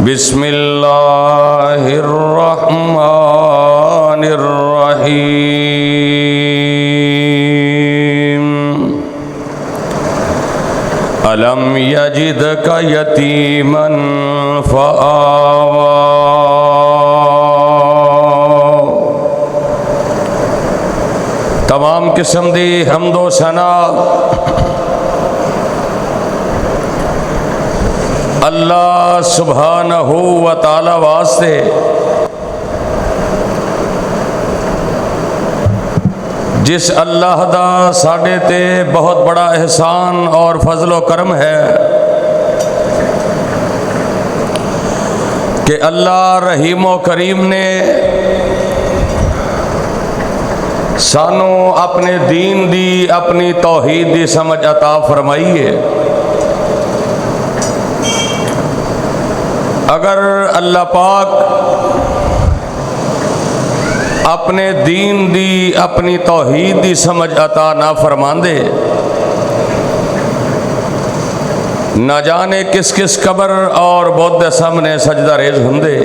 بسم اللہ الرحمن الرحیم الم یجدک یتیما فآوی تمام قسم دی حمد و ثنا اللہ سبحانہ و تعالی واسطے جس اللہ دا ساڈے تے بہت بڑا احسان اور فضل و کرم ہے کہ اللہ رحیم و کریم نے سانو اپنے دین دی اپنی توحید دی سمجھ عطا فرمائی ہے۔ اگر اللہ پاک اپنے دین دی اپنی توحید دی سمجھ عطا نہ فرماندے نہ جانے کس کس قبر اور بت دے سامنے سجدہ ریز ہوندے۔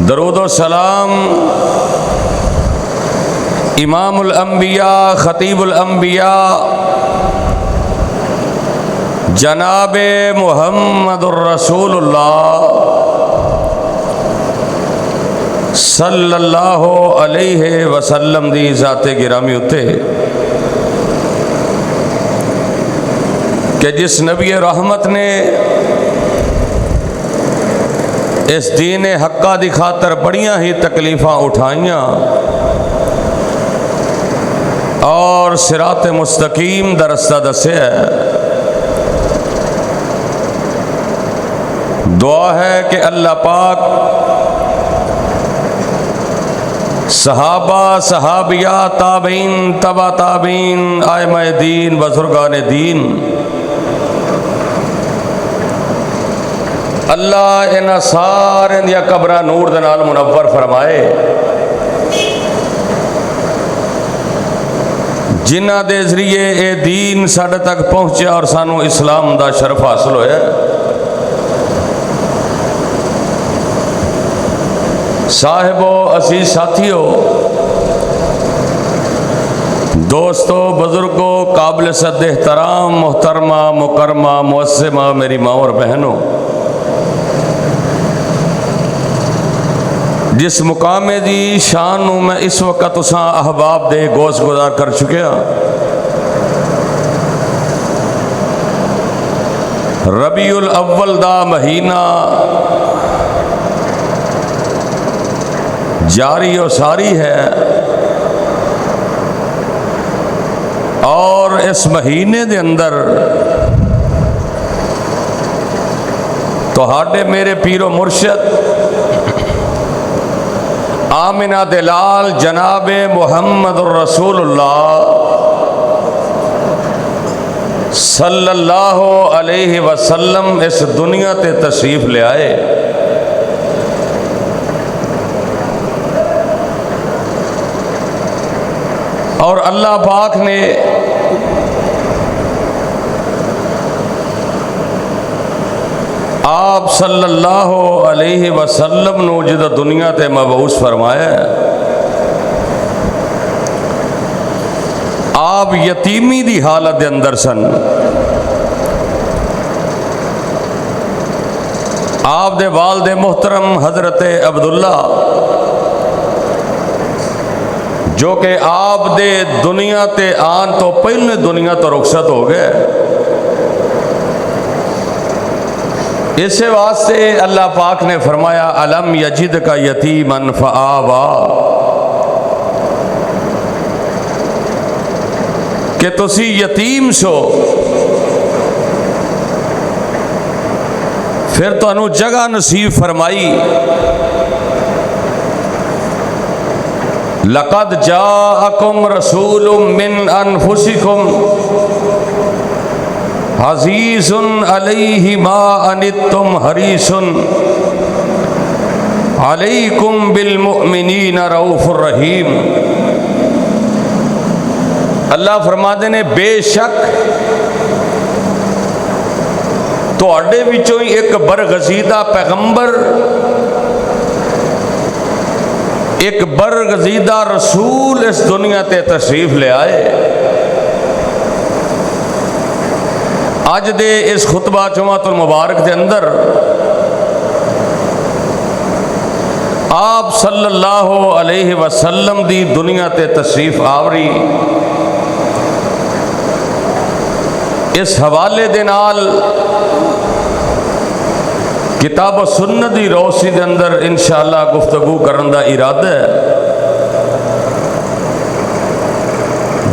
درود و سلام امام الانبیاء خطیب الانبیاء جناب محمد الرسول اللہ صلی اللہ علیہ وسلم دی ذات گرامی اتے کہ جس نبی رحمت نے اس دین حقہ دی خاطر بڑیاں ہی تکلیفاں اٹھائیاں اور صراط مستقیم دا رستہ دسیا ہے۔ دعا ہے کہ اللہ پاک صحابہ صحابیہ تابعین تبع تابعین ائمہ دین بزرگان دین اللہ انہاں سارے دیا قبراں نور دے نال منور فرمائے، جنہاں دے ذریعے اے دین ساڈے تک پہنچیا اور سانو اسلام دا شرف حاصل ہویا۔ صاحبو عزیز ساتھیو دوستو بزرگو قابل صد احترام محترمہ مکرمہ معصمہ میری ماں اور بہنوں، جس مقام دی شان میں اس وقت اساں احباب دے گوش گزار کر چکیا، ربیع الاول دا مہینہ جاری و ساری ہے اور اس مہینے دے اندر تہاڈے میرے پیر و مرشد آمنہ دلال جناب محمد الرسول اللہ صلی اللہ علیہ وسلم اس دنیا تے تشریف لے آئے۔ اور اللہ پاک نے آپ صلی اللہ علیہ وسلم نو جدہ دنیا تے مبعوث فرمایا ہے۔ آپ یتیمی دی حالت دے اندر سن، آپ دے والد محترم حضرت عبداللہ جو کہ آپ دے دنیا تے آن تو پہلے دنیا تو رخصت ہو گئے، اس واسطے اللہ پاک نے فرمایا الم یجدک یتیما فآوی، کہ تسی یتیم سو پھر تو انہوں جگہ نصیب فرمائی۔ لقد جاءکم رسول من انفسکم عزیز علیہ ما عنتم حریص علیکم بالمؤمنین رؤوف الرحیم۔ اللہ فرماتے ہیں بے شک تواڈے وچوں ہی ایک برگزیدہ پیغمبر، ایک برگزیدہ رسول اس دنیا تے تشریف لے آئے۔ اج دے اس خطبہ جمعۃ المبارک دے اندر آپ صلی اللہ علیہ وسلم دی دنیا تے تشریف آوری اس حوالے دے نال کتاب و سنت دی روشنی دے اندر انشاءاللہ گفتگو کرن دا ارادہ ہے۔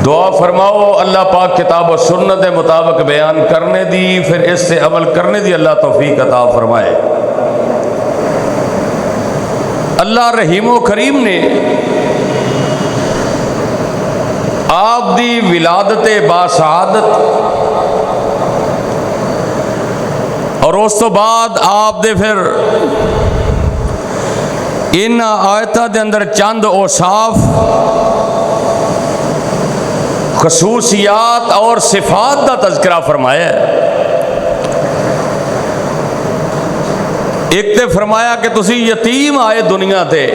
دعا فرماؤ اللہ پاک کتاب و سنت دے مطابق بیان کرنے دی، پھر اس سے عمل کرنے دی اللہ توفیق عطا فرمائے۔ اللہ رحیم و کریم نے آپ دی ولادت باسعادت اور اس تو بعد آپ دے پھر ان آیتاں دے اندر چند اوصاف، خصوصیات اور صفات دا تذکرہ فرمایا ہے۔ ایک تے فرمایا کہ تسی یتیم آئے دنیا تے،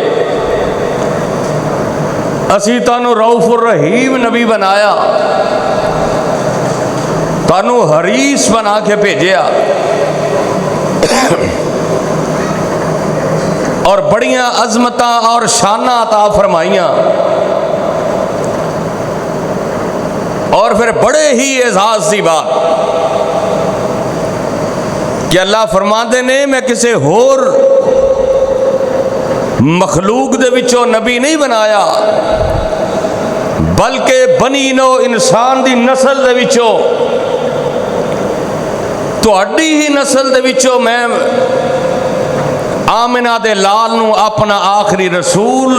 اسی تانوں رؤوف الرحیم نبی بنایا، تانوں حریص بنا کے بھیجیا، اور بڑیاں عظمتاں اور شاناں عطا فرمائیاں، اور پھر بڑے ہی اعزاز دی بات کہ اللہ فرماندے نے میں کسے ہور مخلوق دے وچوں نبی نہیں بنایا، بلکہ بنی نو انسان دی نسل دے وچوں، تہاڈی ہی نسل دے وچوں میں آمنہ دے لال نو اپنا آخری رسول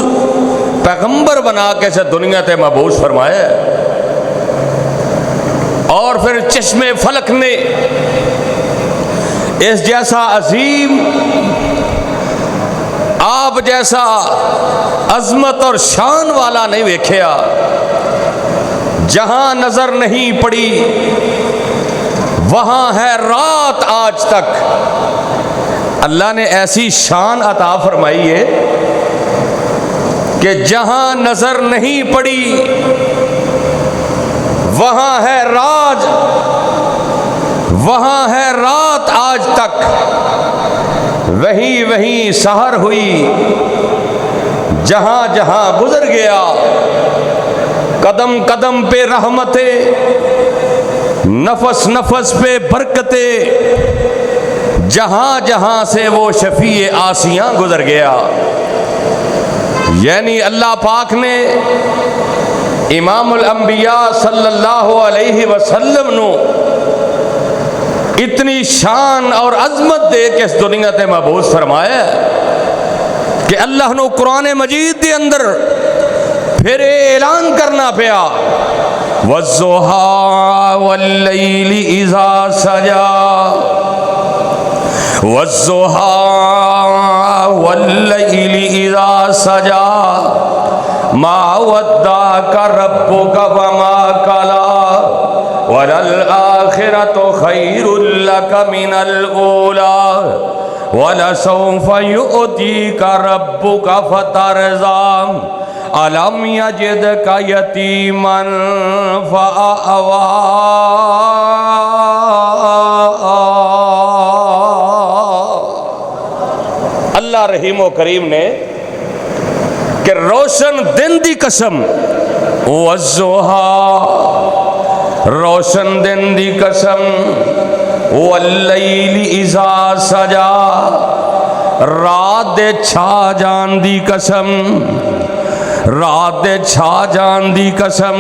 پیغمبر بنا کے سے دنیا تے مبعوث فرمایا ہے۔ اور پھر چشم فلک نے اس جیسا عظیم، آپ جیسا عظمت اور شان والا نہیں ویکھیا، جہاں نظر نہیں پڑی وہاں ہے رات آج تک۔ اللہ نے ایسی شان عطا فرمائی ہے کہ جہاں نظر نہیں پڑی وہاں ہے راج، وہاں ہے رات آج تک، وہیں سحر ہوئی، جہاں جہاں گزر گیا، قدم قدم پہ رحمتیں، نفس نفس پہ برکتیں، جہاں جہاں سے وہ شفیع آسیاں گزر گیا۔ یعنی اللہ پاک نے امام الانبیاء صلی اللہ علیہ وسلم نو اتنی شان اور عظمت دے کے اس دنیا تے مبعوث فرمایا کہ اللہ نو قرآن مجید دے اندر پھر اعلان کرنا پیا، وَالضُّحَىٰ وَاللَّيْلِ إِذَا سَجَىٰ، وَالضُّحَىٰ وَاللَّيْلِ إِذَا سَجَىٰ، مَا وَدَّعَكَ رَبُّكَ وَمَا قَلَىٰ، وَلَلْآخِرَةُ خَيْرٌ لَّكَ مِنَ الْأُولَىٰ، وَلَسَوْفَ يُؤْتِيكَ رَبُّكَ فَتَرْضَىٰ، أَلَمْ يَجِدْكَ يَتِيمًا فَآوَىٰ۔ اللہ رحیم و کریم نے کہ روشن دن دی قسم، والضحیٰ، روشن دن دی قسم، واللیل اذا سجا، رات دے چھا جان دی قسم، رات دے چھا جان دی قسم۔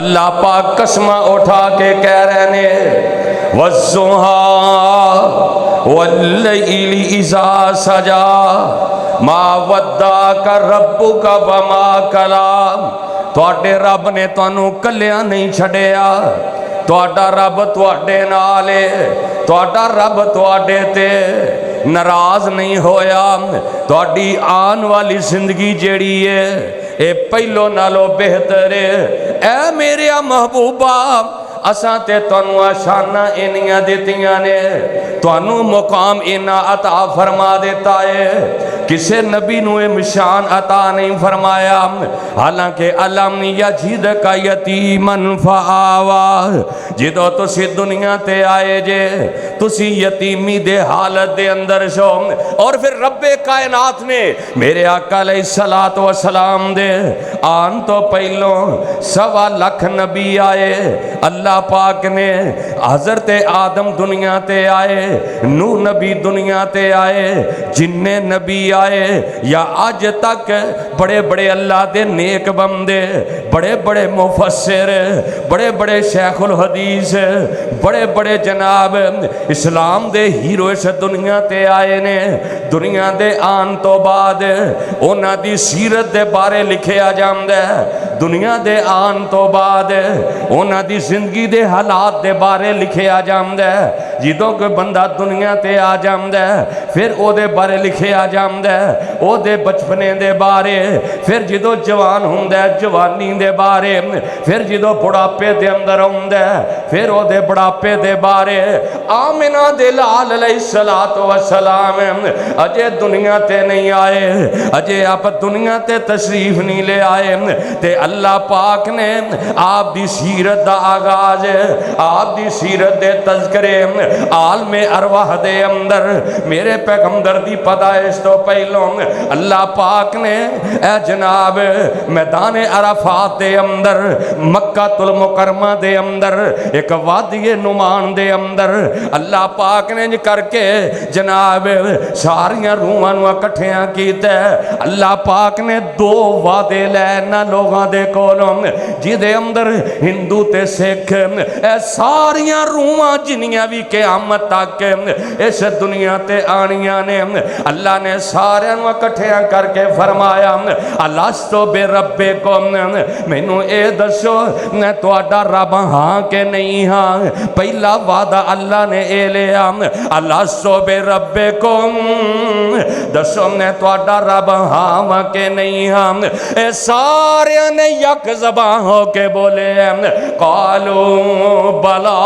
اللہ پاک قسمہ اٹھا کے کہہ رہے نے، والضحیٰ واللیل اذا سجا، ما ودعک ربک وما قلیٰ، تواڈے رب نے تانوں کلیاں نہیں چھڈیا، تواڈا رب تواڈے نال ہے، تواڈا رب تواڈے تے ناراض نہیں ہویا، تواڈی آن والی زندگی جیڑی ہے اے پہلو نالو بہتر ہے۔ اے میرے محبوبہ، اساں تے تانوں آشاناں انیاں دتیاں نے تانوں مقام اینا عطا فرما دیتا ہے کسے نبی نو مشان عطا نہیں فرمایا حالانکہ علم یجدک یتیمن فآوا جدو تسی دنیا تے آئے جے تسی یتیمی دے حالت دے اندر شو اور پھر رب کائنات نے میرے آقا علیہ السلام دے آن تو پہلوں 1.25 لاکھ نبی آئے اللہ پاک نے حضرت آدم دنیا تے آئے نو نبی دنیا تے آئے جننے نبی آئے یا آج تک بڑے بڑے اللہ دے نیک بندے بڑے بڑے مفسر بڑے بڑے شیخ الحدیث بڑے بڑے جناب اسلام دے ہیرو اس دنیا تے آئے نے دنیا دے آن تو بعد اونا دی سیرت دے بارے لکھے آ جاندے دنیا دے آن تو بعد اونا دی زندگی دے حالات دے بارے لکھے آ جاندے جدوں کوئی بندہ دنیا تے آ جاندے پھر او دے بارے لکھے آ جاندے او دے بچپنے دے بارے پھر جدوں جوان ہوندے جوانی دے بارے پھر جدوں بڑھاپے دے اندر ہوندے پھر او دے بڑھاپے دے بارے آمنہ دے لال علیہ السلام اجے دنیا تے نہیں آئے اجے آپ دنیا تے تشریف نہیں لے آئے تے اللہ پاک نے آپ دی سیرت دا آغاز آپ دی سیرت دے تذکرے عالم ارواح دے اندر میرے پیغمبر دی پیدائش تو پہلوں اللہ پاک نے اے جناب میدان عرفات دے اندر مکہ المکرمہ دے اندر ایک وادی نعمان دے اندر اللہ پاک نے کر کے جناب ساریاں روحاں نو اکٹھیاں کیتے اللہ پاک نے 2 وعدے لینا لوگاں دے کولوں جدے اندر ہندو تے سکھ اے ساریاں روحاں جنیاں بھی قیامت تک اس دنیا تے آنیاں نے اللہ نے سارے نو اکٹھیاں کر کے فرمایا الستو بے ربکم مینوں اے دسو میں تہاڈا رب ہاں کہ نہیں ہاں پہلا وعدہ اللہ نے اے لیا الستو بے ربکم دسو میں تہاڈا رب ہاں کہ نہیں ہاں اے سارے نے یک زبان ہو کے بولے قالو بلا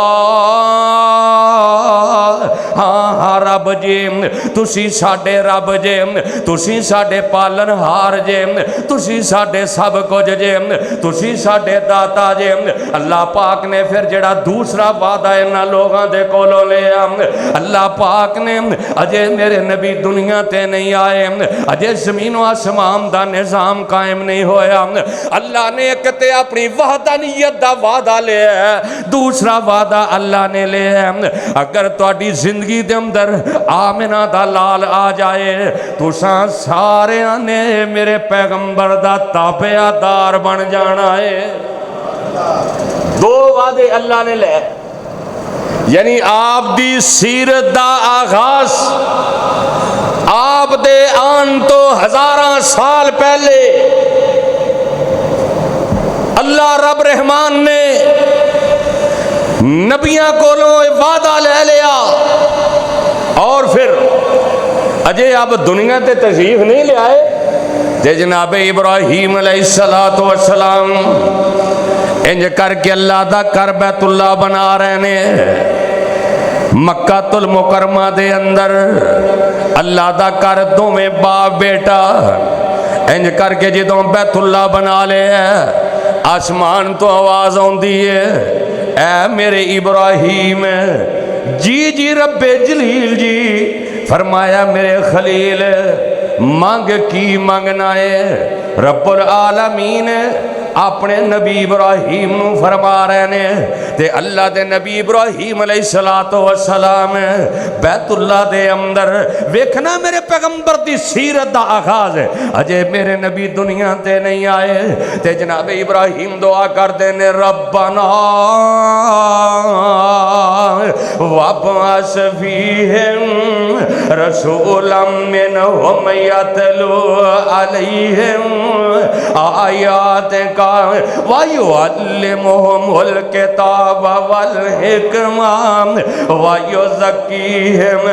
ہاں ہاں رب جی تسی ساڈے رب جے تسی ساڈے پالن ہار جے تسی ساڈے سب کچھ جے تسی ساڈے داتا جے اللہ پاک نے پھر جڑا دوسرا وعدہ انہاں لوگاں دے کولوں لیا اللہ پاک نے اجے میرے نبی دنیا تے نہیں آئے اجے زمین و آسمان دا نظام قائم نہیں ہویا اللہ نے ایک تے اپنی وحدانیت دا وعدہ لیا دوسرا وعدہ اللہ نے لیا اگر تہاڈی زندگی دے اندر آمنہ دا لال آ جائے تو سارے نے میرے پیغمبر دا تابعہ دار بن جانا ہے 2 وعدے اللہ نے لے یعنی آپ دی سیرت دا آغاز آپ دے آن تو 1000 سال پہلے اللہ رب رحمان نے نبیاں کولوں وعدہ لے لیا اور پھر اجے آپ دنیا تے تشریف نہیں لے آئے تے جناب ابراہیم علیہ السلام انج کر کے اللہ دا کر بیت اللہ بنا رہے نے مکہ المکرمہ دے اندر اللہ دا کر دوویں باپ بیٹا انج کر کے جدوں بیت اللہ بنا لے آسمان تو آواز ہوندی ہے اے میرے ابراہیم جی جی رب جلیل جی فرمایا میرے خلیل مانگ کی مانگنا ہے رب العالمین اپنے نبی ابراہیم نو فرما رہے نے تے اللہ دے نبی ابراہیم علیہ السلام بیت اللہ دے اندر ویکھنا میرے پیغمبر دی سیرت دا آغاز ہے اجے میرے نبی دنیا تے نہیں آئے تے جناب ابراہیم دعا کر دینے ربنا وابعث فیہم رسولا منہم یتلو علیہم آیات کا وَيُعَلِّمُهُمُ الْكِتَابَ وَالْحِكْمَةَ وَيُزَكِّيهِمْ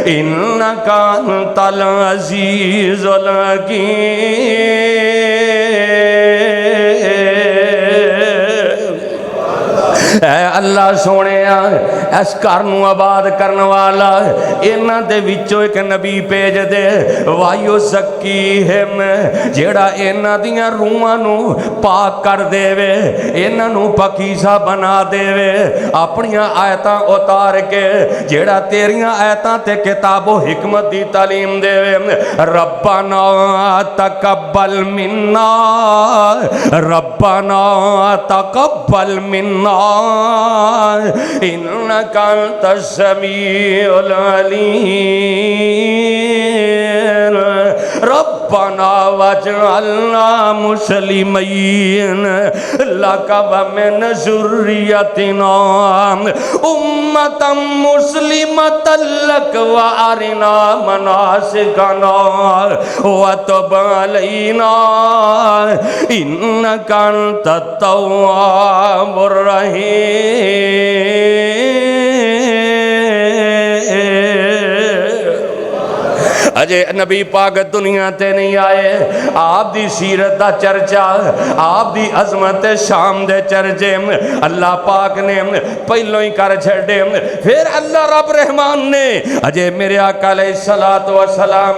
إِنَّكَ أَنْتَ الْعَزِيزُ الْحَكِيمُ اے اللہ سونے اس گھر نو آباد کرن والا انہاں دے وچوں ایک نبی بھیج دے وایو زکیہم جیڑا انہاں دیاں روحاں نو پاک کر دے وے انہاں نو پاکیزہ بنا دے وے اپنیاں آیتاں اتار کے جیڑا تیریاں آیتاں تے کتاب و حکمت دی تعلیم دے وے ربنا تقبل منا ربنا تقبل منا انک انت السمیع العلیم ربنا واجعلنا مسلمین لک ومن ذریتنا امتا مسلمتا لک وارنا مناسکنا وتب علینا انک انت التواب الرحیم۔ اجے نبی پاک دنیا تے نہیں آئے آپ دی سیرت دا چرچا آپ دی عظمت شام دے چرچے اللہ پاک نے پہلوں ہی کر چھڑے پھر اللہ رب رحمان نے اجے میرے آقا علیہ السلام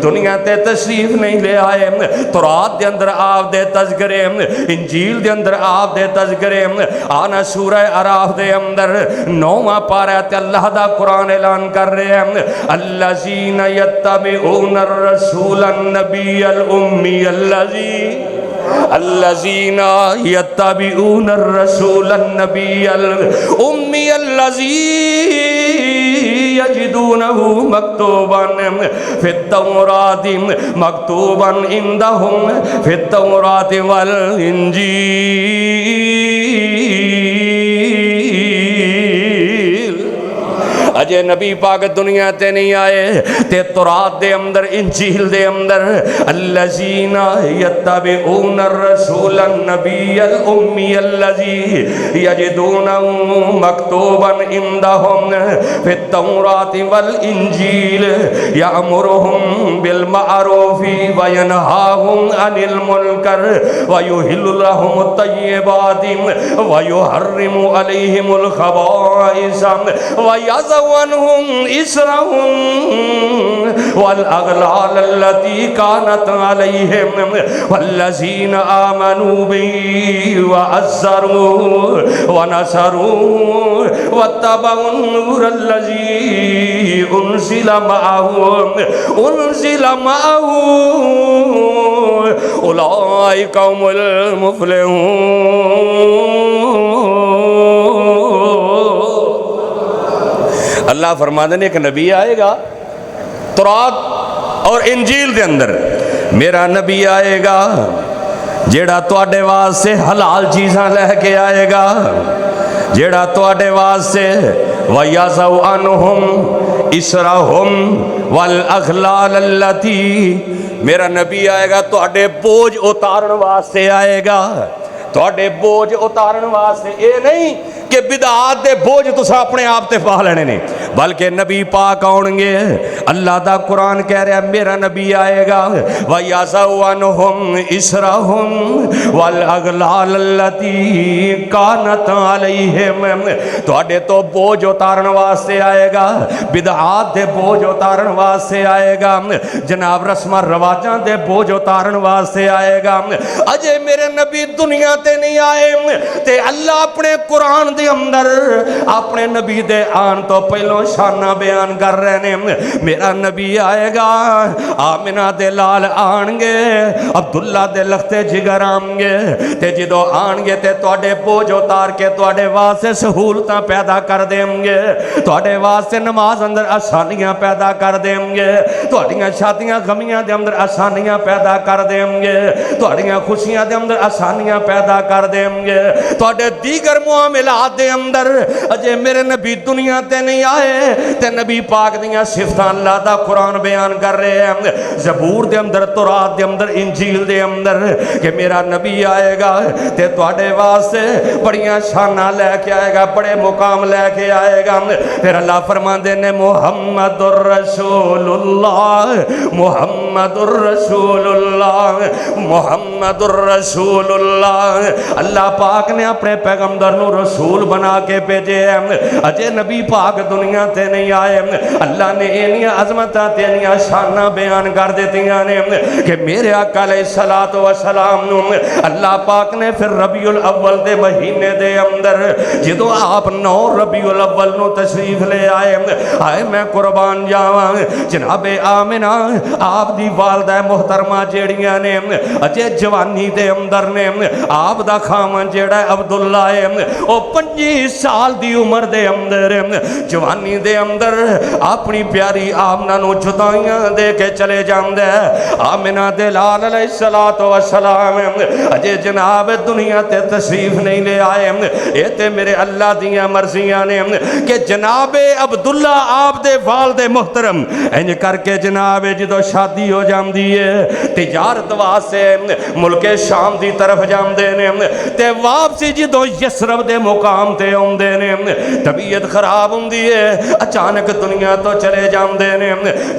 دنیا تے تشریف نہیں لے آئے تورات دے اندر آپ دے تذکرے انجیل دے اندر آپ دے تذکرے آنا سورہ اعراف دے اندر 9واں پارہ تے اللہ دا قرآن اعلان کر رہے ہیں الذین يتبعون الرسول النبی الامی الذین يتبعون الرسول النبی الامی الذی یجدونہ مکتوبا فی التوراۃ مکتوبا عندہم فی التوراۃ والانجیل۔ اجے نبی پاک دنیا تے نہیں آئے تے تورات دے اندر انجیل دے اندر الذین یتبعون الرسول النبی الامی الذی یجدونہ مکتوبا عندہم فی التوراۃ والانجیل یأمرہم بالمعروف وینہاہم عن المنکر ویحل لہم الطیبات ویحرم علیہم الخبائث ویعظم عنہم اسرہم والاغلال التي كانت عليهم والذين آمنوا به وعزروا ونصروا واتبعوا النور الذي أنزل معه أولئك هم المفلحون۔ اللہ فرماتے ہیں ایک نبی آئے گا تورات اور انجیل دے اندر میرا نبی آئے گا جیڑا تواڈے واسطے حلال چیزاں لے کے آئے گا جیڑا تواڈے واسطے وَيَضَعُ عَنْهُمْ إِصْرَهُمْ وَالْأَغْلَالَ الَّتِي میرا نبی آئے گا تواڈے بوجھ اتارن واسطے آئے گا تواڈے بوجھ اتارن واسطے اے نہیں کہ بدعات دے بوجھ تسا اپنے آپ تے پا لینے نہیں بلکہ نبی پاک آؤں گے اللہ دا قرآن کہہ رہا ہے میرا نبی آئے گا وَيَضَعُ عَنْهُمْ إِصْرَهُمْ وَالْأَغْلَالَ الَّتِي كَانَتْ عَلَيْهِمْ تواڈے تو بوجھ اتارن واسطے آئے گا بدعات دے بوجھ اتارن واسطے آئے گا جناب رسم رواجاں دے بوجھ اتارن واسطے آئے گا اجے میرے نبی دنیا تے نہیں آئے تے اللہ اپنے قرآن دے اندر اپنے نبی دے آن تو پہلوں شانہ بیان کر رہے ہیں میرا نبی آئے گا آمنہ دے لال آنگے عبداللہ دے لختے جگر آنگے تے جدو آنگے تے توڑے بوجھ اتار کے توڑے واسے سہولتاں پیدا کر دیں گے توڑے واسے نماز اندر آسانیاں پیدا کر دیں گے توڑیاں شادیاں غمیاں دے اندر آسانیاں پیدا کر دیں گے توڑیاں خوشیاں دے اندر آسانیاں پیدا کر دیں گے توڑے دیگر معاملات دے اندر اجے میرے نبی دنیا تے نہیں آئے تے نبی پاک دیاں صفتاں اللہ دا قرآن بیان کر رہے ہیں زبور دے اندر تورات دے اندر انجیل تفصیل دے اندر کہ میرا نبی آئے گا تے تواڈے واسطے بڑیاں شاناں لے کے آئے گا، بڑے مقام لے کے آئے گا۔ پھر اللہ فرماندے نے محمد الرسول اللہ، محمد الرسول اللہ، محمد الرسول اللہ۔ اللہ پاک نے اپنے پیغمبر نو رسول بنا کے بھیجے ہیں، اجے نبی پاک دنیا تے نہیں آئے۔ اللہ نے انیاں عظمتاں تے انیاں شاناں بیان کر دتیاں نے کہ میرے آقا علیہ الصلوۃ والسلام نو اللہ پاک نے پھر ربیع الاول دے مہینے دے اندر جدوں آپ 9 ربیع الاول نو تشریف لے آئے، آئے میں قربان جاواں جناب آمنہ آپ دی والدہ محترمہ جیڑیاں نے اجے جوانی دے اندر نے، آپ دا خاون جیڑا ہے عبداللہ ہے او 25 سال دی عمر دے اندر جوانی دے اندر اپنی پیاری آمنہ نو جدائیاں دے کے چلے جاندے۔ آمنہ دے لال علیہ السلام اجے جناب دنیا تے تشریف نہیں لے آئے، اے تے میرے اللہ دیاں مرضیاں نے کہ جناب عبداللہ آپ دے والد محترم انج کر کے جناب جدو شادی ہو جاندی ہے تجارت واسطے ملک شام دی طرف جاندے نے تے واپسی جدو یسرب دے مقام تے اوندے نے، طبیعت خراب ہوندی ہے، اچانک دنیا تو چلے جاندے نے۔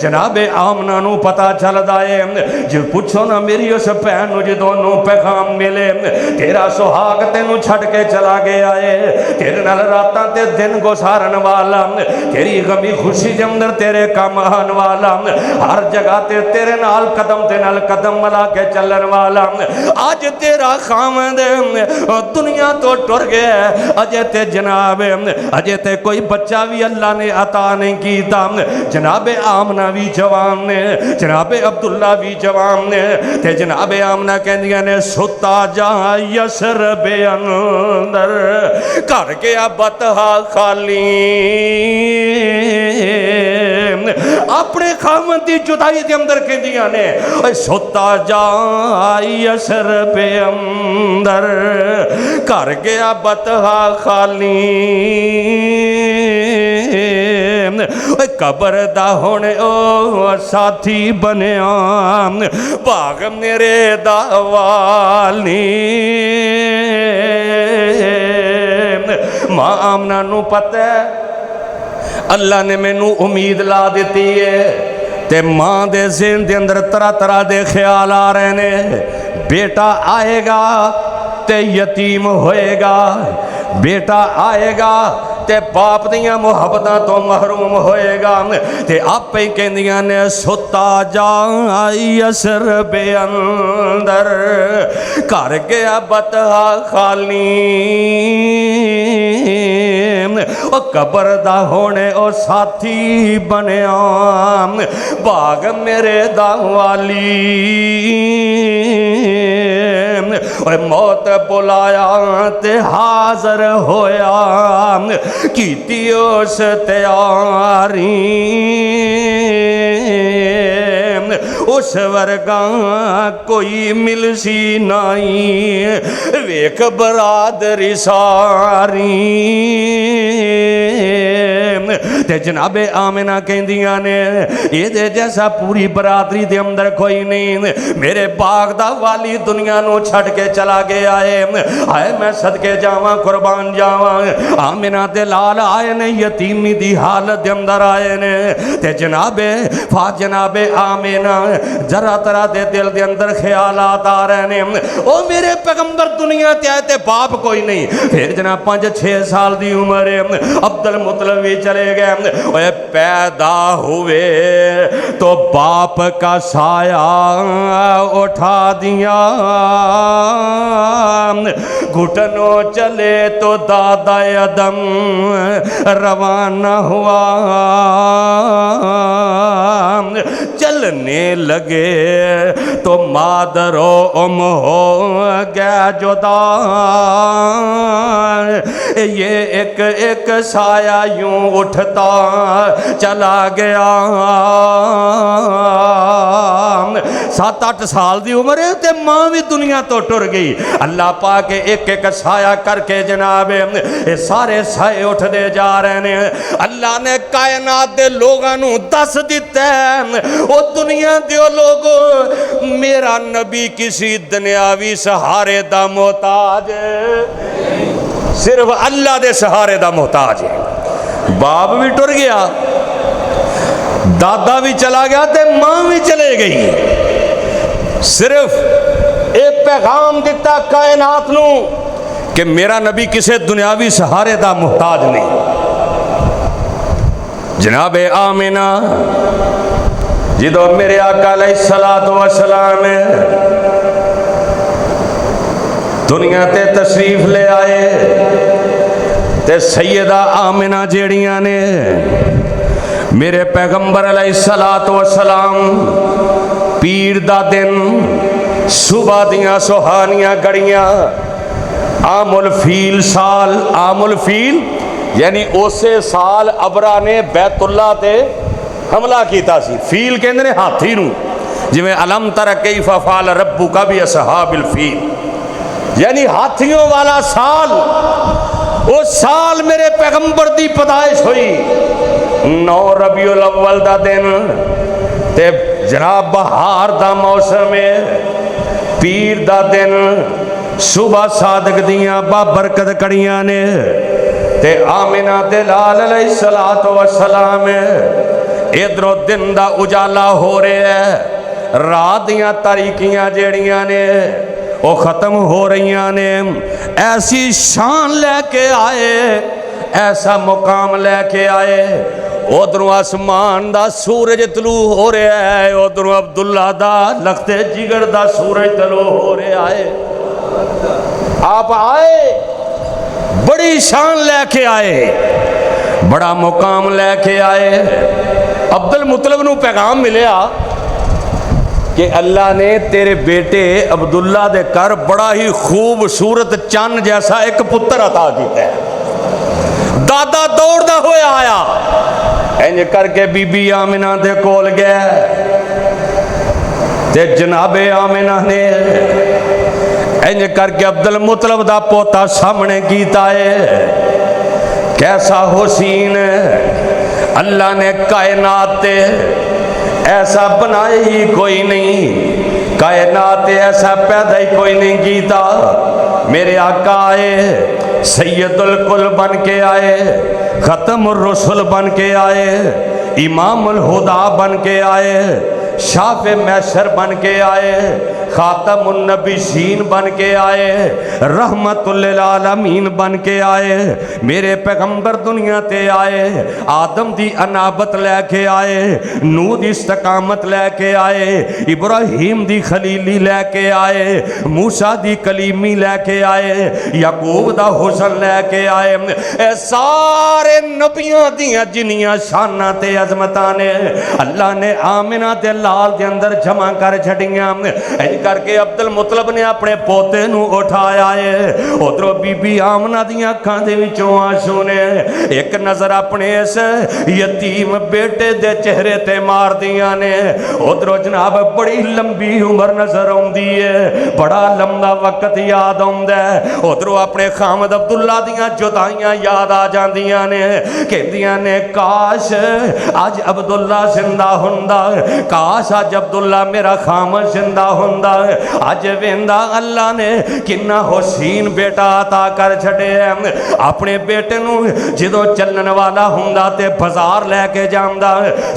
جناب آمنہ نو پتہ چلدا ہے، جو پوچھو نا میری اس بہن نو جدوں نو پیغام ملے تیرا سہاگ تینوں چھڈ کے چلا گیا ہے، تیرے نال راتاں تے دن گزارن والا، تیری غمی خوشی دے اندر تیرے کام آن والا، ہر جگہ تے تیرے نال قدم ملا کے چلن والا، آج تیرا خاوند دنیا تو ٹر گیا، اجے تے جناب اجے تے کوئی بچہ بھی اللہ نے عطا نہیں کیتا، جناب آمنہ بھی جوان نے، جناب عبداللہ بھی جوان نے، تے جناب آمنہ کہندیاں نے ستا جا یسرب اندر کر گیا بطحا خالی، اپنے خاوند دی جدائی دے اندر کہندیاں نے ستا جا یسرب اندر کر گیا بطحا خالی، قبر دا ہونے او ساتھی بنیا باغ میرے دا والی۔ ماں آمنہ نو پتہ ہے اللہ نے میں نو امید لا دیتی ہے، تے ماں دے ذہن دے اندر طرح طرح دے خیال آ رہے نے، بیٹا آئے گا تے یتیم ہوئے گا، بیٹا آئے گا تے باپ دیاں محبتاں تو محروم ہوئے گا، تے آپ ہی کہندیاں نے ستا جا یسرب اندر کر گیا بطحا خالی، او قبر دا ہونے او ساتھی بنیا باغ میرے دا والی، اوے موت بلایا تے حاضر ہویا کیتی اس تیاری، اس ورگاں کوئی ملسی نہیں ویک برادری ساری، تے جناب آمنہ کہندیاں نے یہ دے جیسا پوری برادری دے اندر کوئی نہیں، میرے باغ دا والی دنیا نو چھڑ کے چلا گیا ہے، آئے میں صدقے جاواں قربان جاواں، آمنہ دے لال آئے نے یتیمی دی حالت دے اندر آئے نے، تے جناب آمنہ ذرا طرح دے دل دے اندر خیالات آ رہے نے، او میرے پیغمبر دنیا تے آئے تے باپ کوئی نہیں، پھر جناب 5-6 سال دی عمر ہے، عبد المطلب بھی چلے گئے، اوے پیدا ہوئے تو باپ کا سایہ اٹھا دیا، گھٹنوں چلے تو دادا ادم روانہ ہوا، چلنے لگے تو مادر و ام ہو گیا جدا، یہ ایک سایہ یوں اٹھتا چلا گیا، 7-8 سال دی عمر ہے تے ماں بھی دنیا تو ٹر گئی. اللہ پاک ایک ایک سایہ کر کے جناب یہ سارے سائے اٹھ دے جا رہے ہیں. اللہ نے کائنات دے لوگاں نو دس دیتا ہے او دنیا دیو لوگو میرا نبی کسی دنیاوی سہارے دا محتاج ہے, صرف اللہ دے سہارے دا محتاج ہے. باپ بھی ٹر گیا, دادا بھی چلا گیا تے ماں بھی چلے گئی, صرف ایک پیغام دیتا کائنات نو کہ میرا نبی کسے دنیاوی سہارے دا محتاج نہیں. جناب آمینہ جدو میرے آقا علیہ السلام دنیا تے تشریف لے آئے تے سیدہ آمینہ جیڑیاں نے میرے پیغمبر علیہ السلام پیر دا دن صبح دیاں سوہانیاں گڑیاں عام الفیل سال, عام الفیل یعنی اسے سال ابرا نے بیت اللہ تے حملہ کیتا سی. فیل کہندے نے ہاتھی نو, جویں علم تر کیف فعل ربک باصحاب الفیل, یعنی ہاتھیوں والا سال. اس سال میرے پیغمبر دی پیدائش ہوئی 9 ربیع الاول دا دن تے جناب بہار دا موسم پیر دا دن صبح صادق دیاں بابرکت کڑیاں نے تے آمینہ تے لال علیہ السلام ادھروں دن دا اجالا ہو رہے ہیں, رات دیاں تاریکیاں جیڑیاں نے وہ ختم ہو رہی نے. ایسی شان لے کے آئے, ایسا مقام لے کے آئے, ادھروں آسمان دا سورج طلوع ہو رہا ہے, ادھروں عبداللہ دا لختے جگر دا سورج طلوع ہو رہا ہے. آپ آئے بڑی شان لے کے آئے, بڑا مقام لے کے آئے. عبد المطلب نو پیغام ملیا کہ اللہ نے تیرے بیٹے عبداللہ دے کر بڑا ہی خوبصورت چند جیسا ایک پتر عطا کیتا ہے. دادا دوڑدا ہوئے آیا, انج کر کے بی بی آمنہ دے کول گئے تے جناب آمنہ نے انج کر کے عبد المطلب دا پوتا سامنے کیتا ہے. کیسا حسین اللہ نے کائنات تے ایسا بنائے ہی کوئی نہیں, کائنات ایسا پیدا ہی کوئی نہیں کیتا. میرے آقا آئے سید الکل بن کے آئے, ختم الرسل بن کے آئے, امام الہدا بن کے آئے, شاف محشر بن کے آئے, خاتم النبیین بن کے آئے, رحمت للعالمین بن کے آئے. میرے پیغمبر دنیا تے آئے, آدم دی انابت لے کے آئے, نوح دی استقامت لے کے آئے, ابراہیم دی خلیلی لے کے آئے, موسیٰ دی کلیمی لے کے آئے, یعقوب دا حسن لے کے آئے. اے سارے نبیاں دیاں جنیاں شانہ تے عظمتاں نے اللہ نے آمنہ دے لال دے اندر جمع کر چھڑیاں. کر کے عبد المطلب نے اپنے پوتے نو اٹھایا ہے. ادھروں بی بی آمنہ دیاں اکھاں دے وچوں آنسو نے ایک نظر اپنے اس یتیم بیٹے دے چہرے تے مار دیاں نے. ادھروں جناب بڑی لمبی عمر نظر آندی ہے, بڑا لمبا وقت یاد آندا ہے. ادھروں اپنے خامد عبداللہ دیاں جدائیاں یاد آ جاندیاں نے, کہندیاں نے کاش اج عبداللہ زندہ ہوندا, کاش اج عبداللہ میرا خامد زندہ ہوندا. اج ویندا اللہ نے کنا حسین بیٹا عطا کر چھڑے. اپنے بیٹے نو جدو چلن والا ہوندا تے بازار لے کے جاندا,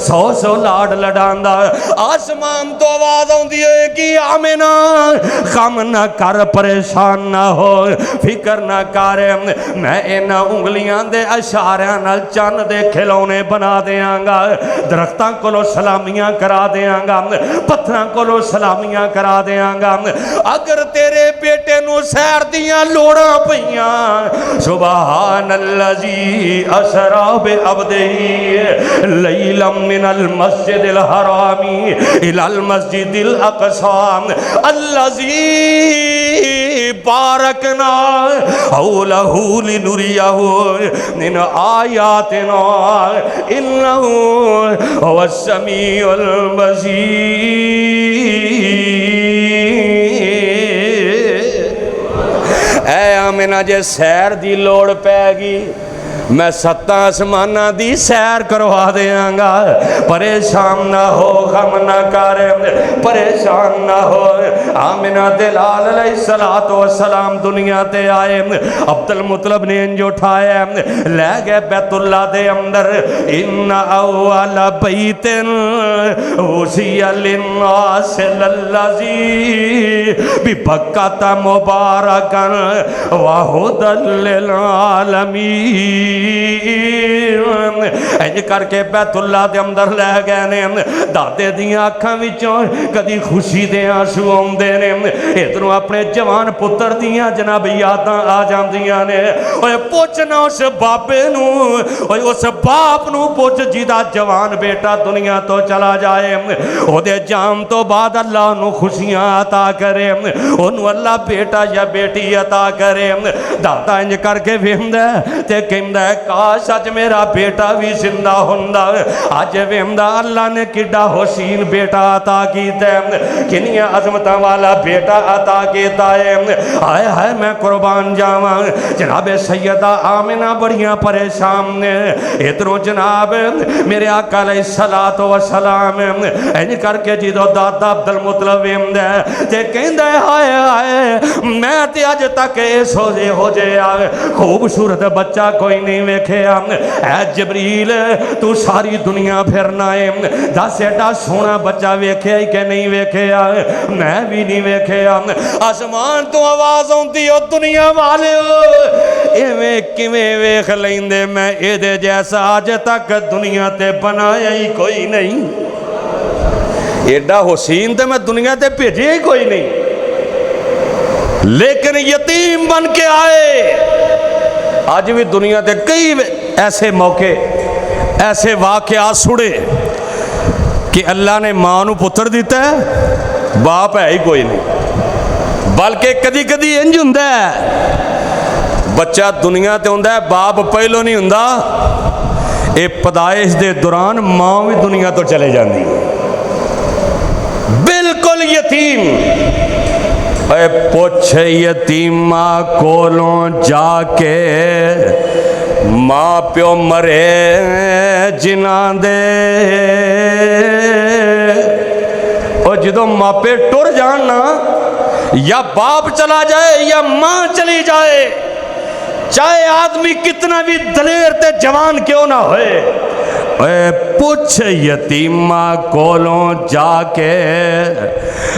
100 لاڈ لڈاندا. آسمان تو آواز آندی ہے کہ آمنہ غم نہ کر, پریشان نہ ہو, فکر نہ کر, میں انہاں انگلیاں دے اشاریاں نال چن دے کھلونے بنا دیاں گا, درختاں کولو سلامیاں کرا دیاں گا, پتھراں کولو سلامیاں کرا دیاں گا اگر تیرے بیٹے نو سیر دیاں لوڑاں پئیاں سبحان الذی اسرا بعبدہ لیلا من المسجد الحرام الی المسجد الاقصی الذی بارکنا حولہ لنریہ من آیاتنا انہ هو السمیع البصیر اے آمنہ جے سیر دی لوڑ پہ گی میں ستاں آسمانہ دی سیر کروا دیاں گا پریشان نہ ہو غم نہ کر پریشان نہ ہو آمنہ دلال علیہ السلام دنیا تے آئے عبد المطلب نے انج اٹھایا لے گئے بیت اللہ دے اندر ان اول بیت وصی للناس للذی ببکۃ مبارکا وہدی للعالمین انج کر کے بیت اللہ دے اندر لے گئے نے دادے دیاں اکھاں وچوں کدی خوشی دے آنسو آوندے نے ادھروں اپنے جوان پتر دیاں جناب یاداں آ جاندیاں نے اوے پوچھنا اس بابے نو اوے اس باپ نو پوچھ جیدا جوان بیٹا دنیا تو چلا جائے او دے جان تو بعد اللہ نو خوشیاں عطا کرے اونوں اللہ بیٹا یا بیٹی عطا کرے دادا انج کر کے ویندا تے کہندا کاش اج میرا بیٹا بھی زندہ ہوندا اج ویندا اللہ نے کڈا حسین بیٹا عطا کیتا ہے کنیاں عظمتاں والا بیٹا عطا کیتا ہے ہائے ہائے میں قربان جاواں جناب سیدہ آمنہ بڑیاں پریشان نے ادھروں جناب میرے آقا علیہ السلام انج کر کے جدو دادا عبد المطلب ویندا تے کہندا ہائے ہائے میں تے اج تک اس ہو جیا خوبصورت بچہ کوئی نہیں ویکھیا اے جبریل تو ساری دنیا پھرنا ہے دس ایڈا سونا بچہ ویکھیا ہی کہ نہیں ویکھیا میں بھی نہیں ویکھیا آسمان تو آواز ہوندی او دنیا والے ایویں کیویں ویکھ لیندے میں اے دے جیسا اج تک دنیا تے بنایا ہی کوئی نہیں ایڈا حسین تے میں دنیا تے بھیجیا ہی کوئی نہیں لیکن یتیم بن کے آئے آج بھی دنیا تے کئی ایسے موقع ایسے واقعات سڑے کہ اللہ نے ماں نو پتر دیتا ہے باپ ہے ہی کوئی نہیں بلکہ کدی کدی انج ہوندا ہے بچہ دنیا تے ہوندا ہے باپ پہلو نہیں ہوندا اے پیدائش دے دوران ماں بھی دنیا تو چلے جاندی بالکل یتیم اے پوچھ یتیمہ کولوں جا کے ماں پیو مرے جناں دے اور جدو ماں پہ ٹر جانا یا باپ چلا جائے یا ماں چلی جائے چاہے آدمی کتنا بھی دلیر تے جوان کیوں نہ ہوئے اے پوچھ یتیمہ کولوں جا کے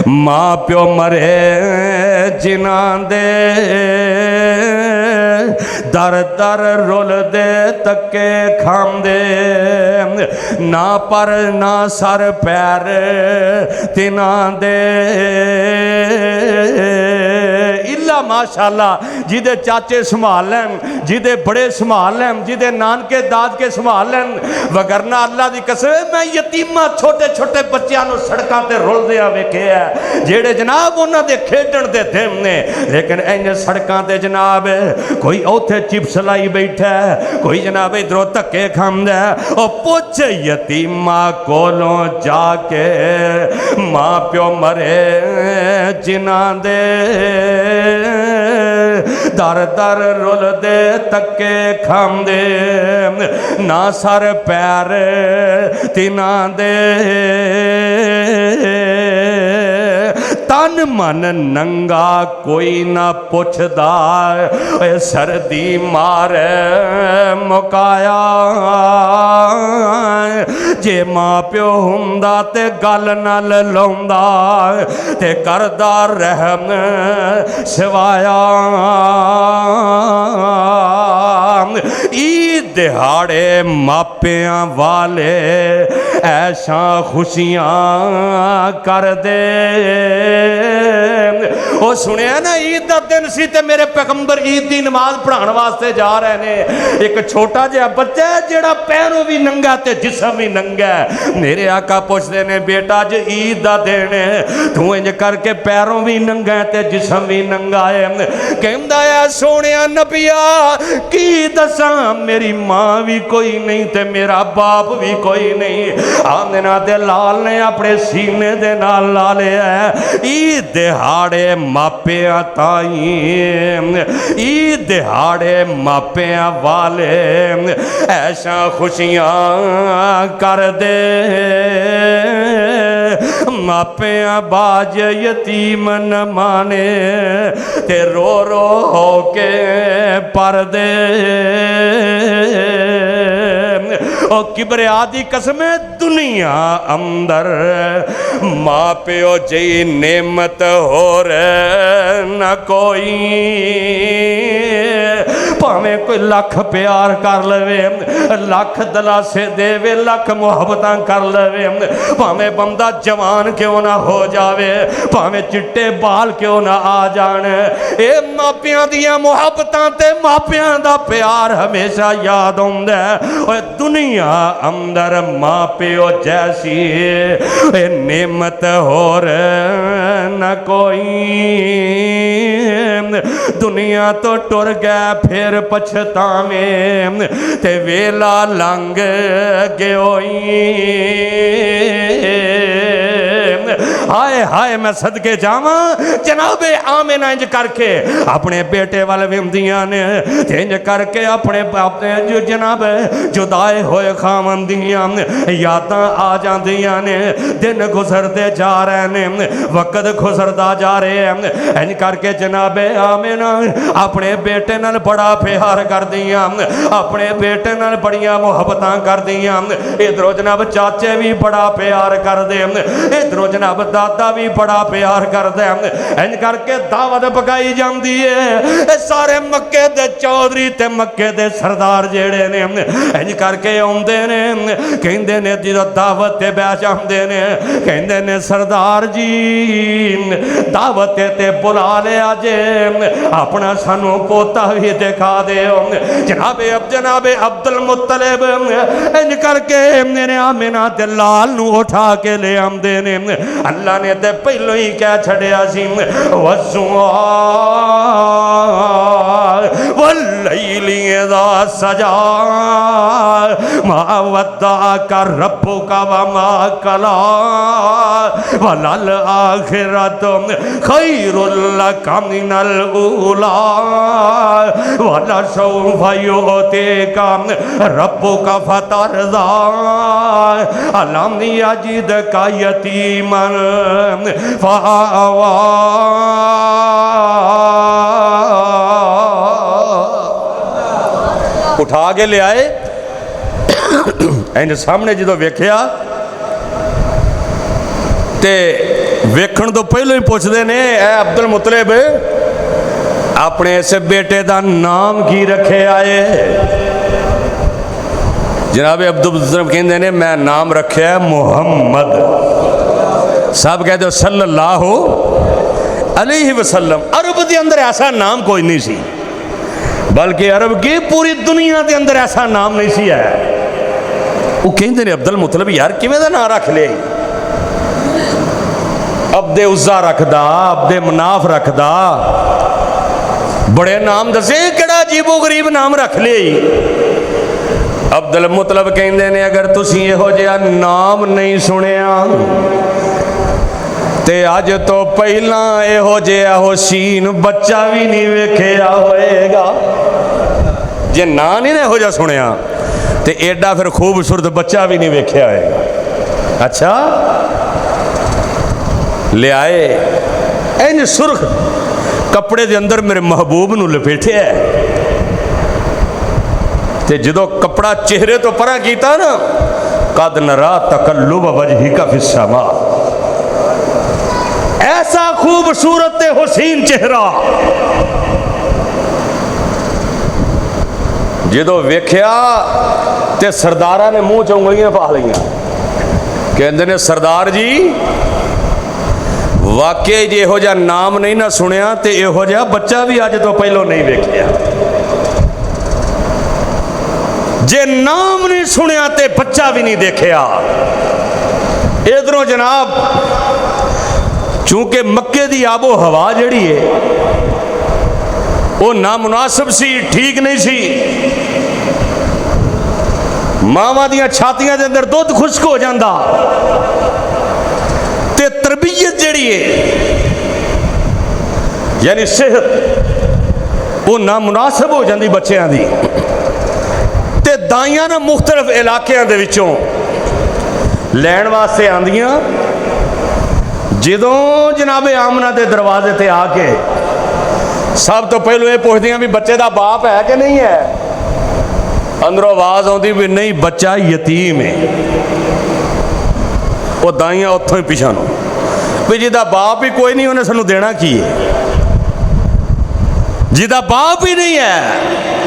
ماں پیو مرے جناں دے در در رول دے تکے کھام دے نہ پر نہ سر پیر تناں دے اللہ ماشاءاللہ جیدے چاچے سنبھال لیں جیدے بڑے سنبھال لیں جیدے نانکے داد کے سنبھال لیں وگرنہ اللہ دی قسم میں یتیمہ چھوٹے چھوٹے بچیاں نو سڑکاں تے رول دیا ویکھے ہے جیڑے جناب انہاں دے کھیڈن دے تھے نے لیکن انج سڑکاں تے جناب کوئی اوتھے چپس لائی بیٹھا ہے کوئی جناب ادھروں تکے کھامدا ہے او پوچھ یتیمہ کولوں جا کے ماں پیو مرے جناں دے در در رول دے تکے کھام دے نہ سر پیر تناں دے تن من ننگا کوئی نہ پوچھدا اے سردی مار مکایا جے ماں پیو ہوندا تے گل نال لوندا تے کردا رحم سوایا ای دہاڑے ماپیاں والے ایشاں خوشیاں کر دے۔ وہ سنیا نا عید دا دن سی تے میرے پیغمبر عید دی نماز پڑھان واسطے جا رہے نے، ایک چھوٹا جہا بچہ ہے جڑا پیروں بھی ننگا تے جسم بھی ننگا ہے۔ میرے آقا پوچھتے نے بیٹا جو عید دا دن ہے تو انج کر کے پیروں بھی ننگا ہے تے جسم بھی ننگا ہے۔ کہندا ہے سونیا نبیا کی دساں میری ماں بھی کوئی نہیں تے میرا باپ بھی کوئی نہیں۔ آمنہ دے لال نے اپنے سینے دے نال لا لیا ہے عید دہاڑے ماپیاں تائیں، عید دہاڑے ماپیاں والے ایسا خوشیاں کر دے، ماپیاں باج یتیم نہ مانے تے رو رو ہو کے پر دے۔ او کبریا دی قسم دنیا اندر ماں پیو جی نعمت ہو رہے نہ کوئی، پاویں کوئی لکھ پیار کر لوے، لکھ دلاسے دے وے، لکھ محبتاں کر لوے، پاویں بندہ جوان کیوں نہ ہو جاوے، پاویں چٹے بال کیوں نہ آ جان، اے ماپیاں دیاں محبتاں تے ماپیاں دا پیار ہمیشہ یاد ہوندا ہے۔ اوے دنیا اندر ماں پیو جیسی اے نعمت ہو رہے نہ کوئی، دنیا تو ٹر گئے پھر پچھتاویں تے ویلا لنگ گیوئی۔ ہائے ہائے میں صدقے جاواں جناب آمنہ انج کر کے اپنے بیٹے والے ویندیاں نے انج کر کے اپنے جو جناب جدائے ہوئے خامندیاں یاداں آ جاندیاں نے، دن گزرتے جا رہے نے، وقت گزردا جا رہے ہیں، انج کر کے جناب آمنہ اپنے بیٹے نال بڑا پیار کر دیاں، اپنے بیٹے نال بڑیاں محبتاں کر دیاں، ادھروں جناب چاچے بھی بڑا پیار کر دے، ادھروں جناب دادا بھی بڑا پیار کر دے، انج کر کے دعوت پکائی جاندی ہے۔ سارے مکے دے چودھری تے مکے دے سردار جیڑے نے انج کر کے اوندے نے، کہندے نے جدوں دعوت تے بیٹھ جاندے نے، کہندے نے سردار جی دعوت تے بلا لیا جے، اپنا سانو پوتا بھی دکھا دے۔ جناب عبد المطلب انج کر کے میرے آمنہ دے لال نو اٹھا کے لے آمدے نے، اللہ نے تے پہلو ہی کہہ چھڑیا سی وَالزُّوَار وَاللَّيْلِ اِذَا سَجَا مَا وَدَّعَكَ رَبُّكَ وَمَا قَلَا وَلَلْآخِرَةُ خَيْرٌ لَكَ مِنَ الْأُولَى وَلَسَوْفَ يُؤْتِيكَ رَبُّكَ فَتَرْضَى أَلَمْ يَجِدْكَ يَتِيمًا فَآوَى۔ اٹھا کے لے آئے، اینڈ سامنے جدو ویکھیا تے ویکھن تو پہلو ہی پوچھ دے نے اے عبد المطلب اپنے ایسے بیٹے دا نام کی رکھے آئے؟ جناب عبد المطلب کہندے نے میں نام رکھے ہے محمد، صاحب کہتے ہو صلی اللہ علیہ وسلم۔ عرب دے اندر ایسا نام کوئی نہیں سی، بلکہ عرب کی پوری دنیا دے اندر ایسا نام نہیں سی ہے۔ وہ کہندے نے عبد المطلب یار کیویں دا نام رکھ لے، عبد عزا رکھ دا، عبد مناف رکھ دا، بڑے نام دسے کیڑا عجیب و غریب نام رکھ لے۔ عبد المطلب کہندے نے اگر تسی یہ ہو جیا نام نہیں سنیا تے آج تو پہلا اے ہو جیا حسین بچہ بھی نہیں ویکھیا ہوئے گا۔ جے نا نہیں ہو جا سنیا تے ایڈا پھر خوبصورت بچہ بھی نہیں ویکھیا ہوئے گا۔ اچھا لے آئے این سرخ کپڑے دے اندر میرے محبوب نو لپیٹے ہے، تے جدو کپڑا چہرے تو پرا کیتا نا قد نرا تقلب وجہک فی السماء، ایسا خوبصورت حسین چہرہ جدو ویکھیا تے سردارہ نے منہ چ انگلیاں پا لیاں، کہندے نے سردار جی واقعی جے ہو جا نام نہیں نہ سنیا تے اے ہو جا بچہ بھی آج تو پہلو نہیں ویکھیا جے نام نہیں سنیا تے بچہ بھی نہیں دیکھیا ادھروں جناب چونکہ مکے دی آب و ہوا جڑی ہے وہ نامناسب سی ٹھیک نہیں سی ماواں دیاں چھاتیاں دے اندر دودھ خشک ہو جاندا تے تربیت جڑی ہے یعنی صحت وہ نامناسب ہو جاندی بچیاں دی تے دائیاں نا مختلف علاقیاں دے وچوں لین واسطے آندیاں جدوں جناب آمنہ دے دروازے تے آ کے سب تو پہلو یہ پوچھدیاں بھی بچے دا باپ ہے کہ نہیں ہے اندروں آواز آندی بھی نہیں بچہ یتیم ہے وہ دائیاں اتھوں ہی پیچھے نو بھی جدا باپ ہی کوئی نہیں انہیں سنو دینا کی ہے جدا باپ ہی نہیں ہے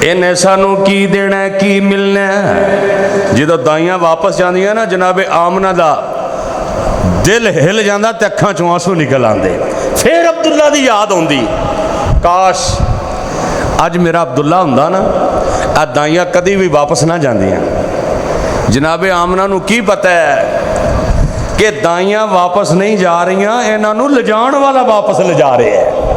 انہیں سانو کی دینا ہے کی ملنا ہے جدو دائیاں واپس جاندی ہیں نا جناب آمنہ دا دل ہل جاندہ تے اکھاں چوں آنسو نکل آندے پھر عبداللہ دی یاد ہوندی کاش اج میرا عبداللہ ہوندہ نا دائیاں کدی بھی واپس نہ جاندی ہیں جناب آمنہ نو کی پتہ ہے کہ دائیاں واپس نہیں جا رہی ہیں انہاں نو لجان والا واپس لے جا رہے ہیں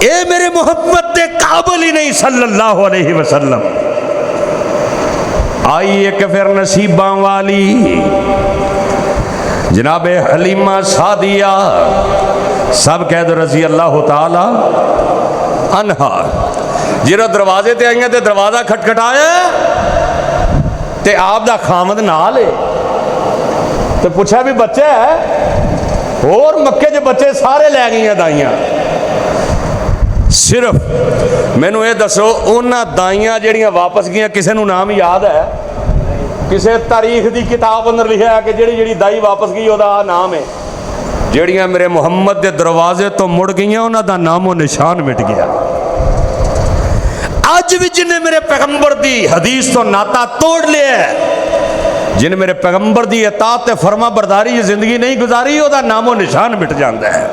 اے میرے محمد دے قابل ہی نہیں صلی اللہ علیہ وسلم آئیے کہ پھر نصیباں والی جناب حلیمہ سعدیہ سب قید رضی اللہ تعالی عنہا جیرہ دروازے تے آئیں تے دروازہ کھٹکھٹایا تے آپ دا خامد نال ہے تو پوچھا بھی بچے ہے اور مکے جو بچے سارے لے گئی ہیں دائیاں صرف میں نو یہ دسو انہاں دائیاں جڑیاں واپس گئیاں کسے نو نام یاد ہے کسے تاریخ دی کتاب اندر لکھا ہے کہ جڑی دائی واپس گئی دا نام ہے جڑیاں میرے محمد دے دروازے تو مڑ گئیاں انہاں دا نام و نشان مٹ گیا آج بھی جنہیں میرے پیغمبر دی حدیث تو ناتا توڑ لیا ہے جنہیں میرے پیغمبر دی اطاعت فرما برداری زندگی نہیں گزاری دا نام و نشان مٹ جاندہ ہے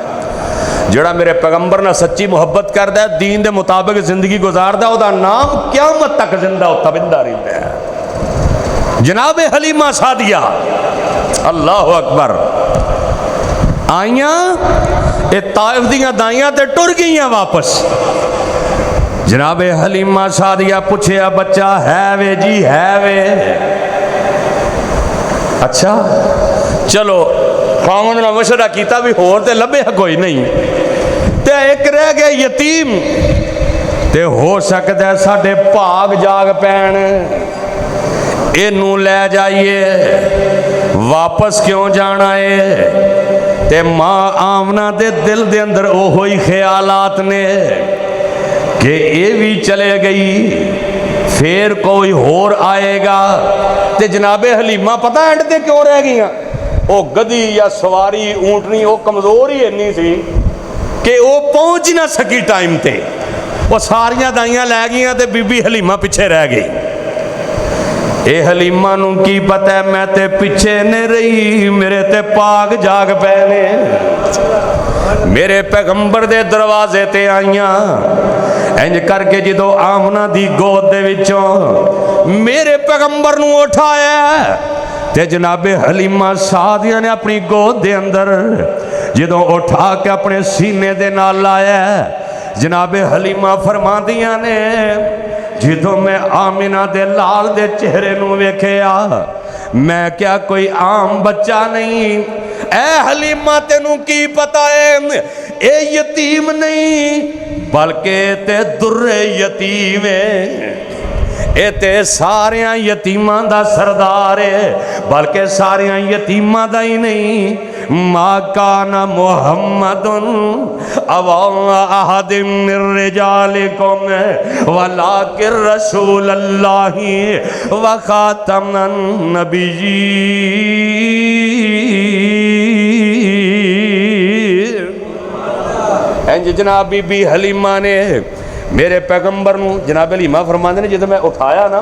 جڑا میرے پیغمبر نہ سچی محبت کر دے دین دے مطابق زندگی گزار دا دا نام قیامت تک زندہ و تبندہ رہتا ہے جناب حلیمہ سعدیہ اللہ اکبر آئیاں اے طائف دیاں دائیاں تے ٹر گئیاں واپس جناب حلیمہ سعدیہ پوچھیا بچہ ہے وے جی ہے وے اچھا چلو خامد نے مشورہ کیتا بھی ہور تے لبے کوئی نہیں تے ایک رہ گئے یتیم تے ہو سکتا ہے ساڑھے پاک جاگ پین انہوں لے جائیے واپس کیوں جانا ہے تے ماں آمنہ دے دل دے اندر او ہوئی خیالات نے کہ اے بھی چلے گئی پھر کوئی ہور آئے گا تے جناب حلیمہ پتہ اینڈ تے کیوں رہ گئیاں وہ گدی یا سواری اونٹنی وہ کمزور ہی نہیں سی کہ وہ پہنچ نہ سکی ٹائم تے وہ ساریاں دائیاں لے گئیاں تے بی بی حلیمہ پیچھے رہ گئی اے حلیمہ نوں کی پتہ ہے میں تے پیچھے نے رہی میرے تے پاک جاگ پہنے میرے پیغمبر دے دروازے تے آئیاں انج کر کے جدو آمنہ دی گود دے وچوں میرے پیغمبر نوں اٹھایا تے جناب حلیمہ سعدیہ نے اپنی گود دے اندر جدو اٹھا کے اپنے سینے دے نال لایا جناب حلیمہ فرما دیا نے جدو میں آمنہ دے لال دے چہرے نو ویکھیا میں کیا کوئی عام بچہ نہیں اے حلیمہ تینوں کی پتہ ہے اے یتیم نہیں بلکہ تے در یتیم ہے اے تے ساریاں یتیماں دا سردار ہے بلکہ ساریاں یتیماں دا ہی نہیں ما کان محمد ابا احد من رجالکم ولکن رسول اللہ وخاتم النبیین جناب بی بی حلیمہ نے میرے پیغمبر نو جناب حلیمہ فرماندے نے جدو میں اٹھایا نا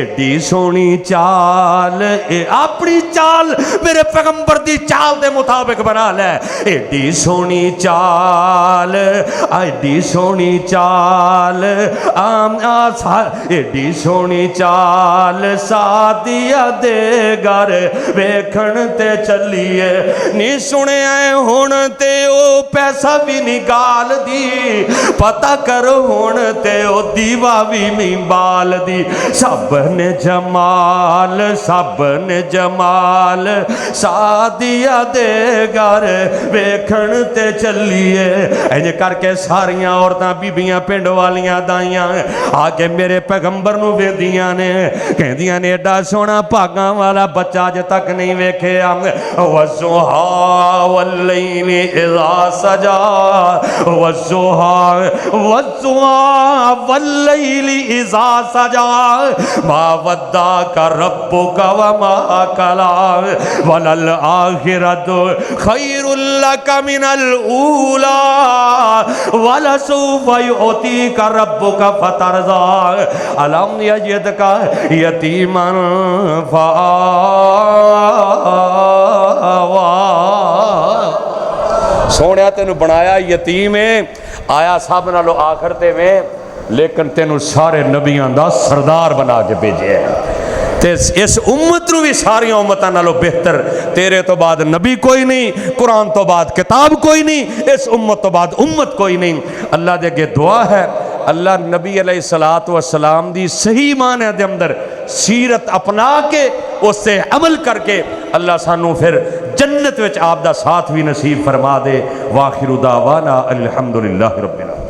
ایڈی سونی چال اپنی چال میرے پیغمبر دی چال دے مطابق بنا لے ایڈی سونی چال ایڈی سونی چال ایڈی سونی چال سادیا دے گھر ویکھن تے چلیے نی سنے آئے ہون تے او پیسہ بھی نکال دی پتہ کر ہون تے او دیوا بھی نہیں بال دی سب نے جمال سادیا دے گھر ویکھن تے چلیے اینجے کر کے ساریاں عورتاں بیبیاں پنڈ والیاں دائیاں آگے میرے پیغمبر نو ویدیاں نے کہندیاں نے ایڈا سونا پاگاں والا بچہ اج تک نہیں ویکھے والضحا واللیل اذا سجا والضحا واللیل اذا سجا ما ودعک ربک وما قلى وللآخرۃ خیر لک من الاولی ولسوف یعطیک ربک فترضی الم یجدک یتیما سونے تینو بنایا یتیم ہے آیا سب نالو آخرتے میں لیکن تینو سارے نبیاں دا سردار بنا کے بھیجے تے اس امت نو بھی ساری امتاں نالو بہتر تیرے تو بعد نبی کوئی نہیں قرآن تو بعد کتاب کوئی نہیں اس امت تو بعد امت کوئی نہیں اللہ دے کے دعا ہے اللہ نبی علیہ السلام دی صحیح معنی دے اندر سیرت اپنا کے اس سے عمل کر کے اللہ سانو پھر جنت وچ آپ دا ساتھ بھی نصیب فرما دے واخر دعوانا الحمدللہ رب العالمین